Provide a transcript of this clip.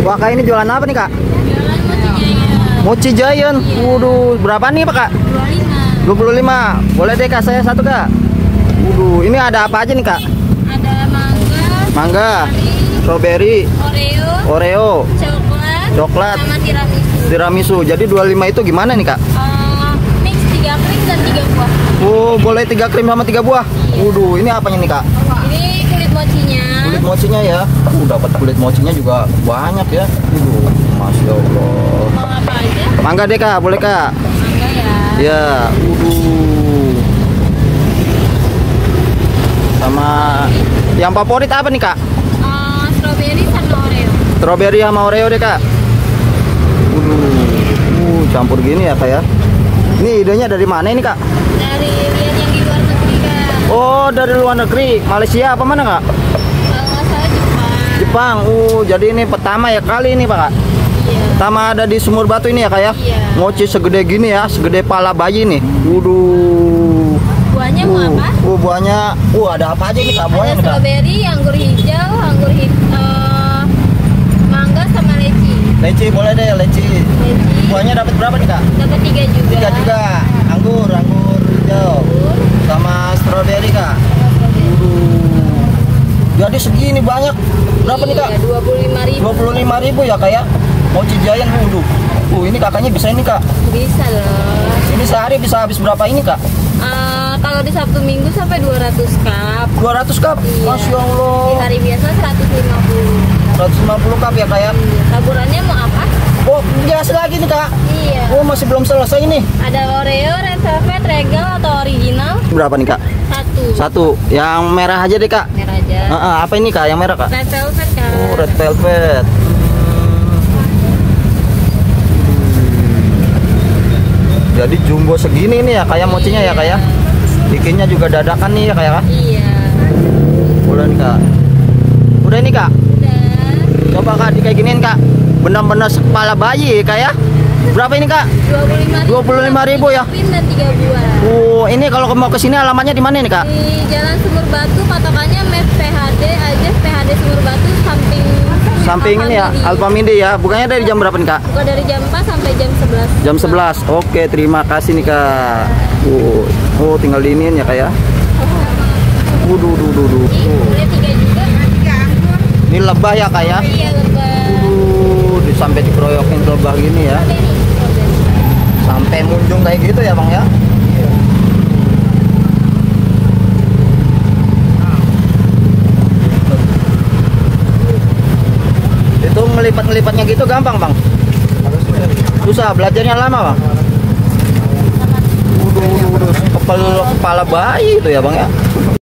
Wah, kak ini jualan apa nih kak? Jualan mochi Mochi giant. Giant. Waduh, berapa nih pak kak? 25. Boleh deh kak, saya satu kak. Waduh, ini ada apa aja nih kak? Ada Mangga, strawberry, Oreo, coklat, sama tiramisu. tiramisu. Jadi 25 itu gimana nih kak? Mix 3 krim dan 3 buah. Oh, boleh 3 krim sama 3 buah. Waduh, ini apanya nih kak? Ini kulit mochinya. Kulit mochinya ya. Dapat kulit mochinya juga banyak ya. Masya Allah. Mau apa aja? Mangga deh kak, boleh kak? Mangga ya. Ya, sama yang favorit apa nih kak? Strawberry sama Oreo. Strawberry sama Oreo deh kak. Campur gini ya kak ya. Ini idenya dari mana ini kak? Dari lihat yang di luar negeri kak. Oh, dari luar negeri. Malaysia apa mana kak? Kalau nggak salah Jepang. Jepang. Jadi ini pertama ya kali ini pak kak. Iya. Pertama ada di Sumur Batu ini ya kak ya. Iya. Mochi segede gini ya, segede pala bayi nih. Waduh. Buahnya mau apa? Buahnya, ada apa aja nih kak? Buahnya Ada nih kak? strawberry, anggur hijau, mangga sama leci. Leci boleh deh, leci. Leci. Buahnya dapat berapa nih kak? Dapat 3 juga. 3 juga. Anggur hijau. Sama strawberry kak. Jadi segini banyak. Berapa nih kak? 25.000. 25.000 ya kak ya. Mochi Giant. Ini kakaknya bisa ini kak. Bisa loh. Ini sehari bisa habis berapa ini kak? Kalau di Sabtu Minggu sampai 200 cup. 200 cup. Iya. Masya Di Allah. hari biasa 150. 150 cup ya kak ya. Taburannya mau apa? Oh, biasa lagi nih kak. Iya. Oh, masih belum selesai ini. Ada Oreo, Red Velvet, Regal atau original? Berapa nih kak? 1. Satu. Yang merah aja deh kak. Merah aja. Apa ini kak? Yang merah kak? Red Velvet kan. Oh, red velvet. Jadi jumbo segini nih ya kayak mochinya ya kak ya. Bikinnya juga dadakan nih ya kak ya. Iya. Udah nih kak. Udah ini kak. Udah. Coba kak kayak giniin kak. Benar-benar kepala bayi kak ya. Berapa ini kak? 25.000 ya. Pin dan 3 buah. Ini kalau mau ke sini alamatnya di mana nih kak? Di Jalan Sumur Batu, patokannya map PHD aja, PHD Sumur Batu Samping ini ya, Alfamidi ya. Bukannya dari jam berapa nih kak? Buka dari jam 4 sampai jam 11. Jam 11. Oke, terima kasih nih kak. Tinggal diinin ya kak ya. Boleh 3 juga. Ini lebah ya kak ya. Iya, lebah. Sampai dikeroyokin lebah gini ya. Sampai munjung kayak gitu ya bang ya. Itu ngelipat-ngelipatnya gitu gampang bang? Susah, belajarnya lama bang? Kepala bayi itu ya bang ya.